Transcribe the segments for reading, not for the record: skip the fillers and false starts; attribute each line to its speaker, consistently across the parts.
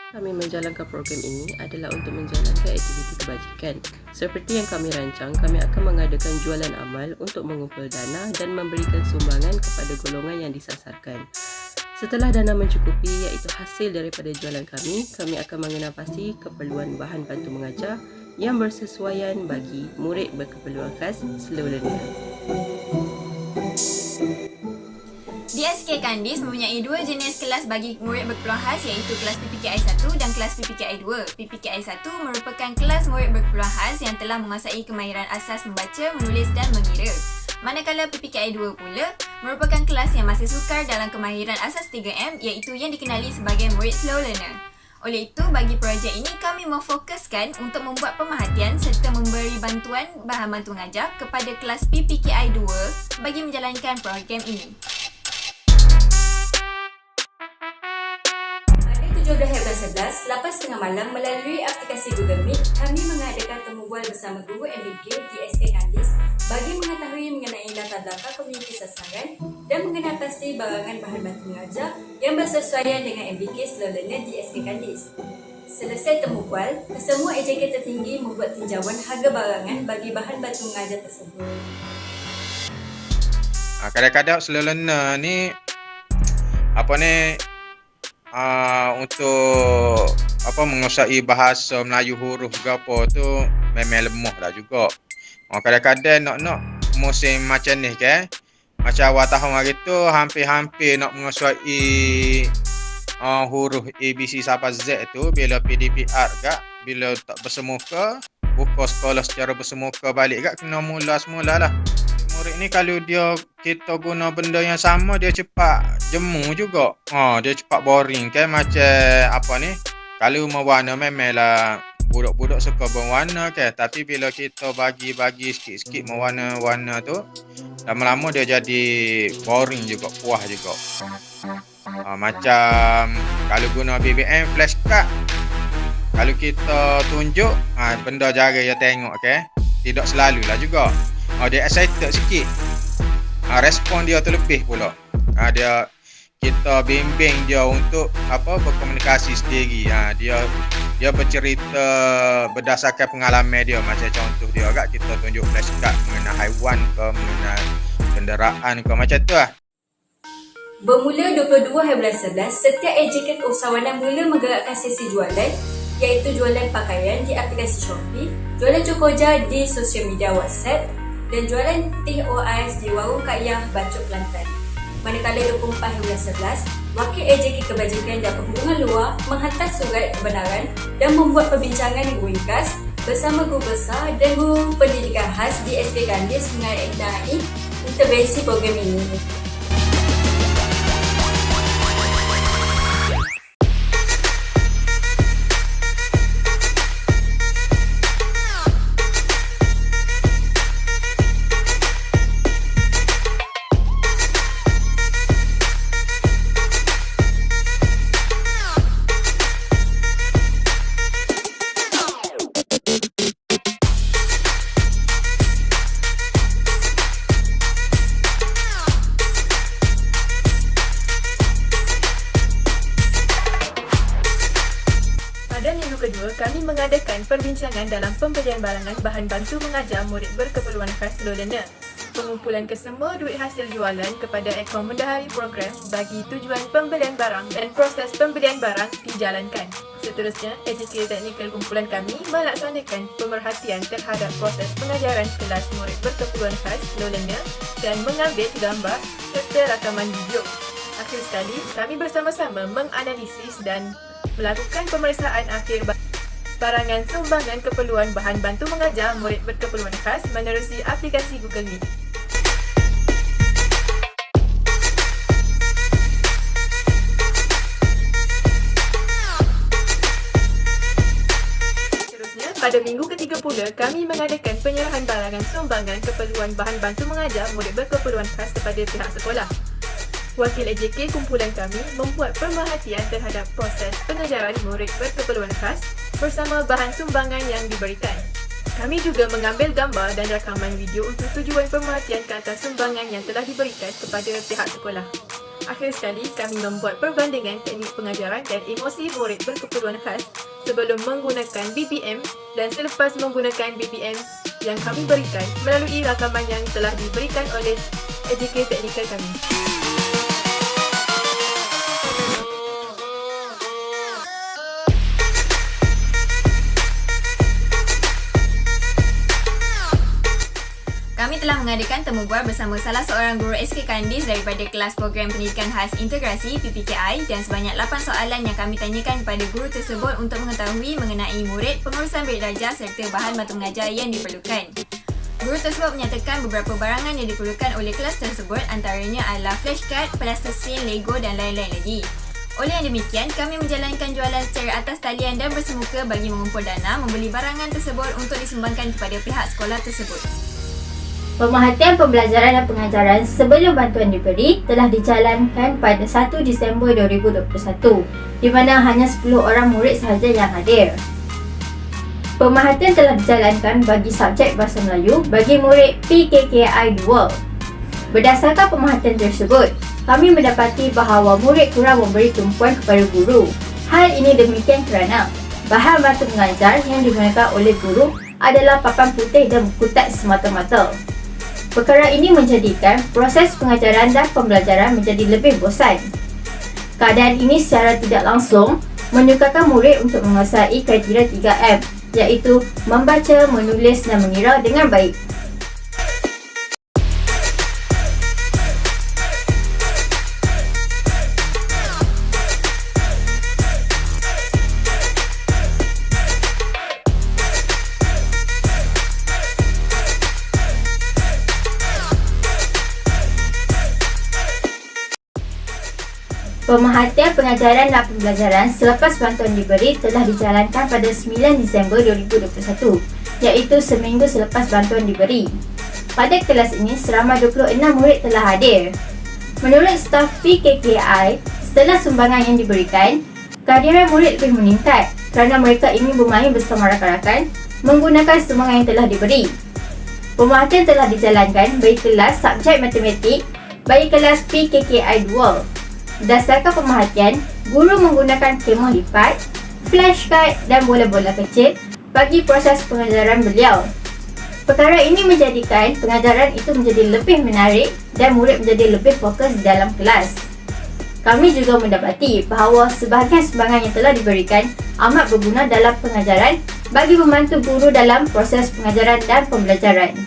Speaker 1: Kami menjalankan program ini adalah untuk menjalankan aktiviti kebajikan. Seperti yang kami rancang, kami akan mengadakan jualan amal untuk mengumpul dana dan memberikan sumbangan kepada golongan yang disasarkan. Setelah dana mencukupi iaitu hasil daripada jualan kami akan mengenal pasti keperluan bahan bantu mengajar yang bersesuaian bagi murid berkeperluan khas slow learner.
Speaker 2: DSK Kandis mempunyai dua jenis kelas bagi murid berkeperluan khas iaitu kelas PPKI 1 dan kelas PPKI 2. PPKI 1 merupakan kelas murid berkeperluan khas yang telah menguasai kemahiran asas membaca, menulis dan mengira. Manakala PPKI 2 pula merupakan kelas yang masih sukar dalam kemahiran asas 3M iaitu yang dikenali sebagai murid slow learner. Oleh itu, bagi projek ini kami memfokuskan untuk membuat pemerhatian serta memberi bantuan bahan bantu mengajar kepada kelas PPKI 2 bagi menjalankan program ini.
Speaker 3: 17.11, 8.30 malam melalui aplikasi Google Meet, kami mengadakan temu bual bersama guru MBK DSK Kandis bagi mengetahui mengenai latar belakang komuniti sasaran dan mengenal pasti barangan bahan bantu mengajar yang bersesuaian dengan MBK Slow Learner DSK Kandis. Selesai temu bual, kesemua AJK tertinggi membuat tinjauan harga barangan bagi bahan bantu mengajar tersebut.
Speaker 4: Kadang-kadang slow learner ni untuk menguasai bahasa Melayu huruf ke apa tu memang lemah dah juga. Kadang-kadang nak musim macam ni ke, macam awal tahun hari tu hampir-hampir nak menguasai huruf ABC sampai Z tu bila PDPR gak, bila tak bersemuka, buka sekolah secara bersemuka balik gak, kena mula semula lah. Murid ni kalau kita guna benda yang sama, dia cepat jemu juga. Dia cepat boring kan, macam kalau mewarna memanglah budak-budak suka berwarna kan, tapi bila kita bagi sikit-sikit mewarna-warna tu, lama-lama dia jadi boring juga, puas juga. Macam kalau guna BBM flashcard, kalau kita tunjuk benda jari dia tengok kan, tidak selalulah juga. Dia excited sikit. Respon dia terlebih pula. Kita bimbing dia untuk berkomunikasi sendiri. Dia bercerita berdasarkan pengalaman dia. Macam contoh dia agak kita tunjuk flashcard mengenai haiwan ke, mengenai kenderaan ke, macam tu lah.
Speaker 3: Bermula 22.11, setiap AJK keusahawanan mula menggerakkan sesi jualan iaitu jualan pakaian di aplikasi Shopee, jualan Cokoja di sosial media WhatsApp dan jualan teh OIS di warung Kak Yah, Bacok, Kelantan. Manakala 24.11, Wakil AJK Kebajikan dan Perhubungan Luar menghantar surat kebenaran dan membuat perbincangan yang ringkas bersama Guru Besar dan Guru Pendidikan Khas di DSK Kandis mengenai intervensi program ini.
Speaker 5: Pada minggu kedua, kami mengadakan perbincangan dalam pembelian barangan bahan bantu mengajar murid berkeperluan khas slow learner. Pengumpulan kesemua duit hasil jualan kepada akaun mendahari program bagi tujuan pembelian barang dan proses pembelian barang dijalankan. Seterusnya, AJK Teknikal kumpulan kami melaksanakan pemerhatian terhadap proses pengajaran kelas murid berkeperluan khas slow learner dan mengambil gambar serta rakaman video. Akhir sekali, kami bersama-sama menganalisis dan melakukan pemeriksaan akhir barangan sumbangan keperluan bahan bantu mengajar murid berkeperluan khas menerusi aplikasi Google Meet. Seterusnya, pada minggu ketiga pula, kami mengadakan penyerahan barangan sumbangan keperluan bahan bantu mengajar murid berkeperluan khas kepada pihak sekolah. Wakil AJK kumpulan kami membuat pemerhatian terhadap proses pengajaran murid berkeperluan khas bersama bahan sumbangan yang diberikan. Kami juga mengambil gambar dan rakaman video untuk tujuan pemerhatian ke atas sumbangan yang telah diberikan kepada pihak sekolah. Akhir sekali, kami membuat perbandingan teknik pengajaran dan emosi murid berkeperluan khas sebelum menggunakan BPM dan selepas menggunakan BPM yang kami berikan melalui rakaman yang telah diberikan oleh EJK Teknikal kami.
Speaker 2: Kami telah mengadakan temu bual bersama salah seorang guru SK Kandis daripada kelas program pendidikan khas integrasi PPKI dan sebanyak 8 soalan yang kami tanyakan kepada guru tersebut untuk mengetahui mengenai murid, pengurusan bilik darjah serta bahan batu mengajar yang diperlukan. Guru tersebut menyatakan beberapa barangan yang diperlukan oleh kelas tersebut antaranya adalah flashcard, plasticine, Lego dan lain-lain lagi. Oleh yang demikian, kami menjalankan jualan secara atas talian dan bersemuka bagi mengumpul dana membeli barangan tersebut untuk disumbangkan kepada pihak sekolah tersebut.
Speaker 6: Pemerhatian pembelajaran dan pengajaran sebelum bantuan diberi telah dijalankan pada 1 Disember 2021 di mana hanya 10 orang murid sahaja yang hadir. Pemerhatian telah dijalankan bagi subjek Bahasa Melayu bagi murid PKKI 2. Berdasarkan pemerhatian tersebut, kami mendapati bahawa murid kurang memberi tumpuan kepada guru. Hal ini demikian kerana bahan batu mengajar yang digunakan oleh guru adalah papan putih dan buku teks semata-mata. Perkara ini menjadikan proses pengajaran dan pembelajaran menjadi lebih bosan. Keadaan ini secara tidak langsung menyukarkan murid untuk menguasai kriteria 3M, iaitu membaca, menulis dan mengira dengan baik. Pemerhatian pengajaran dan pembelajaran selepas bantuan diberi telah dijalankan pada 9 Disember 2021, iaitu seminggu selepas bantuan diberi. Pada kelas ini, seramai 26 murid telah hadir. Menurut staf PKKI, setelah sumbangan yang diberikan, kehadiran murid lebih meningkat kerana mereka ingin bermain bersama rakan-rakan menggunakan sumbangan yang telah diberi. Pemerhatian telah dijalankan bagi kelas subjek matematik bagi kelas PKKI 2. Berdasarkan pemerhatian, guru menggunakan kemah lipat, flashcard dan bola-bola kecil bagi proses pengajaran beliau. Perkara ini menjadikan pengajaran itu menjadi lebih menarik dan murid menjadi lebih fokus di dalam kelas. Kami juga mendapati bahawa sebahagian sumbangan yang telah diberikan amat berguna dalam pengajaran bagi membantu guru dalam proses pengajaran dan pembelajaran.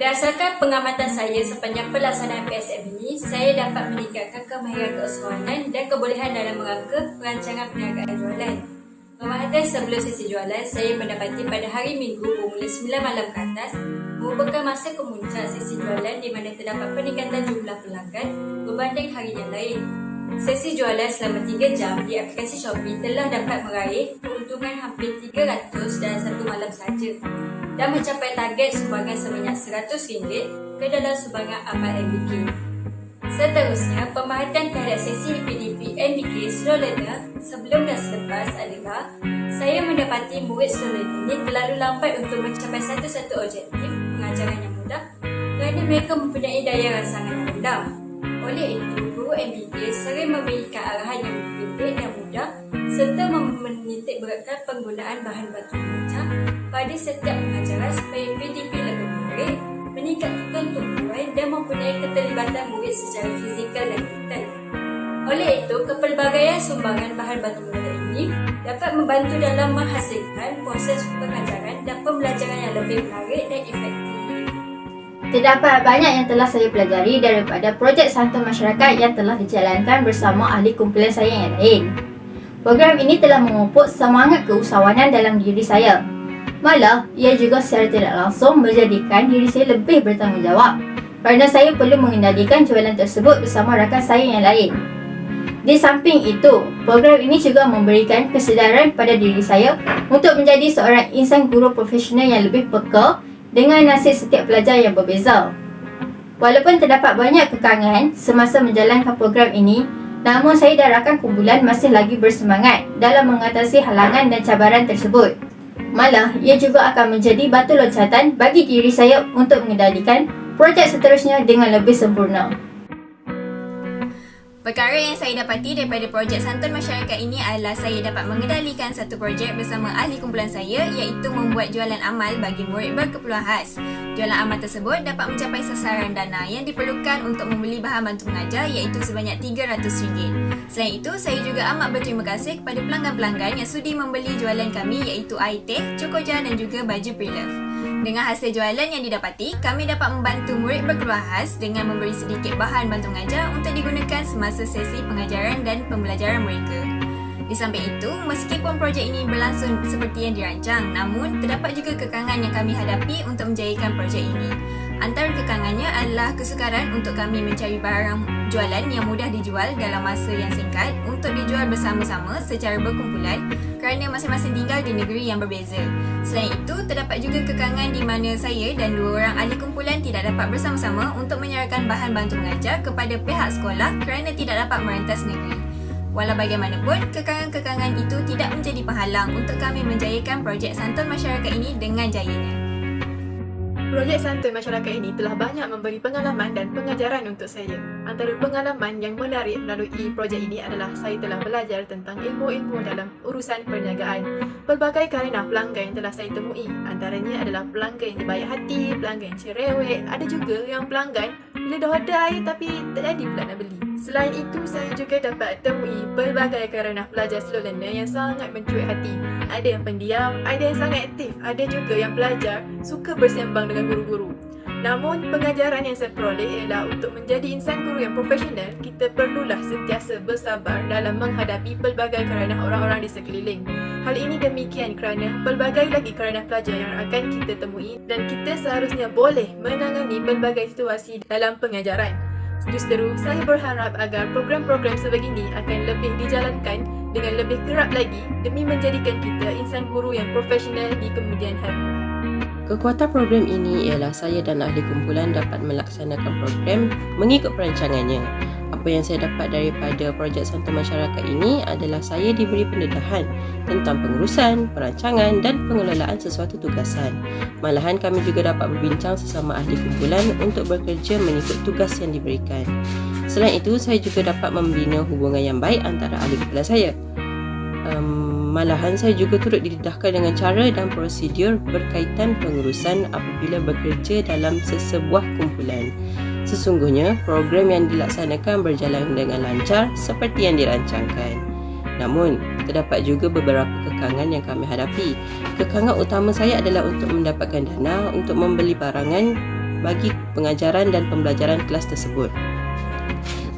Speaker 3: Berdasarkan pengamatan saya sepanjang pelaksanaan PSM ini, saya dapat meningkatkan kemahiran keusahawanan dan kebolehan dalam merangka perancangan perniagaan jualan. Pemerhatian sebelum sesi jualan, saya mendapati pada hari Minggu bermula 9 malam ke atas merupakan masa kemuncak sesi jualan di mana terdapat peningkatan jumlah pelanggan berbanding hari yang lain. Sesi jualan selama 3 jam di aplikasi Shopee telah dapat meraih keuntungan hampir 300 dalam satu malam sahaja dan mencapai target sumbangan sebanyak RM100 ke dalam sumbangan amal MBK. Seterusnya, pemerhatian terhadap sesi PDP MBK Slow Learner sebelum dan selepas adalah saya mendapati murid slow learner ini terlalu lambat untuk mencapai satu-satu objektif pengajaran yang mudah kerana mereka mempunyai daya rangsangan yang rendah. Oleh itu, guru MBK sering memberikan arahan yang pendek dan mudah serta menitik beratkan penggunaan bahan batu mengajar pada setiap pengajaran supaya PDP lebih menarik, meningkatkan tumpuan dan mempunyai keterlibatan murid secara fizikal dan mental. Oleh itu, kepelbagaian sumbangan bahan batu mengajar ini dapat membantu dalam menghasilkan proses pengajaran dan pembelajaran yang lebih menarik dan efektif.
Speaker 6: Terdapat banyak yang telah saya pelajari daripada projek santun masyarakat yang telah dijalankan bersama ahli kumpulan saya yang lain. Program ini telah memupuk semangat keusahawanan dalam diri saya. Malah, ia juga secara tidak langsung menjadikan diri saya lebih bertanggungjawab kerana saya perlu mengendalikan jualan tersebut bersama rakan saya yang lain. Di samping itu, program ini juga memberikan kesedaran pada diri saya untuk menjadi seorang insan guru profesional yang lebih peka dengan nasib setiap pelajar yang berbeza. Walaupun terdapat banyak kekangan semasa menjalankan program ini, namun saya dan rakan kumpulan masih lagi bersemangat dalam mengatasi halangan dan cabaran tersebut. Malah, ia juga akan menjadi batu loncatan bagi diri saya untuk mengendalikan projek seterusnya dengan lebih sempurna.
Speaker 2: Perkara yang saya dapati daripada projek santun masyarakat ini adalah saya dapat mengendalikan satu projek bersama ahli kumpulan saya, iaitu membuat jualan amal bagi murid berkeperluan khas. Jualan amal tersebut dapat mencapai sasaran dana yang diperlukan untuk membeli bahan bantu mengajar, iaitu sebanyak RM300. Selain itu, saya juga amat berterima kasih kepada pelanggan-pelanggan yang sudi membeli jualan kami, iaitu air teh, cokoja dan juga baju pre-love. Dengan hasil jualan yang didapati, kami dapat membantu murid berkeperluan khas dengan memberi sedikit bahan bantu mengajar untuk digunakan semasa sesi pengajaran dan pembelajaran mereka. Di samping itu, meskipun projek ini berlangsung seperti yang dirancang, namun terdapat juga kekangan yang kami hadapi untuk menjayakan projek ini. Antara kekangannya adalah kesukaran untuk kami mencari barang jualan yang mudah dijual dalam masa yang singkat untuk dijual bersama-sama secara berkumpulan kerana masing-masing tinggal di negeri yang berbeza. Selain itu, terdapat juga kekangan di mana saya dan dua orang ahli kumpulan tidak dapat bersama-sama untuk menyerahkan bahan bantu mengajar kepada pihak sekolah kerana tidak dapat merentas negeri. Walau bagaimanapun, kekangan-kekangan itu tidak menjadi penghalang untuk kami menjayakan projek santun masyarakat ini dengan jayanya.
Speaker 5: Projek santun masyarakat ini telah banyak memberi pengalaman dan pengajaran untuk saya. Antara pengalaman yang menarik melalui projek ini adalah saya telah belajar tentang ilmu-ilmu dalam urusan perniagaan. Pelbagai kalangan pelanggan yang telah saya temui, antaranya adalah pelanggan yang terbaik hati, pelanggan yang cerewet, ada juga yang pelanggan bila dah hodai tapi tak jadi pula nak beli. Selain itu, saya juga dapat temui pelbagai kalangan pelajar slow learner yang sangat mencuit hati. Ada yang pendiam, ada yang sangat aktif, ada juga yang pelajar suka bersembang dengan guru-guru. Namun, pengajaran yang saya peroleh ialah untuk menjadi insan guru yang profesional, kita perlulah sentiasa bersabar dalam menghadapi pelbagai kerana orang-orang di sekeliling. Hal ini demikian kerana pelbagai lagi kerana pelajar yang akan kita temui dan kita seharusnya boleh menangani pelbagai situasi dalam pengajaran. Justeru, saya berharap agar program-program sebegini akan lebih dijalankan dengan lebih kerap lagi demi menjadikan kita insan guru yang profesional di kemudian hari.
Speaker 1: Kekuatan program ini ialah saya dan ahli kumpulan dapat melaksanakan program mengikut perancangannya. Apa yang saya dapat daripada projek santun masyarakat ini adalah saya diberi pendedahan tentang pengurusan, perancangan dan pengelolaan sesuatu tugasan. Malahan kami juga dapat berbincang sesama ahli kumpulan untuk bekerja mengikut tugas yang diberikan. Selain itu, saya juga dapat membina hubungan yang baik antara ahli kumpulan saya. Malahan saya juga turut didedahkan dengan cara dan prosedur berkaitan pengurusan apabila bekerja dalam sesebuah kumpulan. Sesungguhnya, program yang dilaksanakan berjalan dengan lancar seperti yang dirancangkan. Namun, terdapat juga beberapa kekangan yang kami hadapi. Kekangan utama saya adalah untuk mendapatkan dana untuk membeli barangan bagi pengajaran dan pembelajaran kelas tersebut.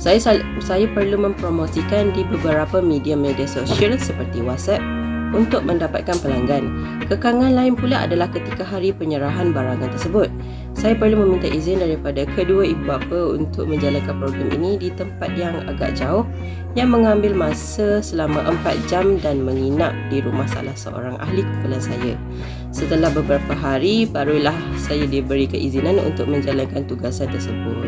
Speaker 1: Saya perlu mempromosikan di beberapa media sosial seperti WhatsApp untuk mendapatkan pelanggan. Kekangan lain pula adalah ketika hari penyerahan barangan tersebut. Saya perlu meminta izin daripada kedua ibu bapa untuk menjalankan program ini di tempat yang agak jauh yang mengambil masa selama 4 jam dan menginap di rumah salah seorang ahli kumpulan saya. Setelah beberapa hari, barulah saya diberi keizinan untuk menjalankan tugasan tersebut.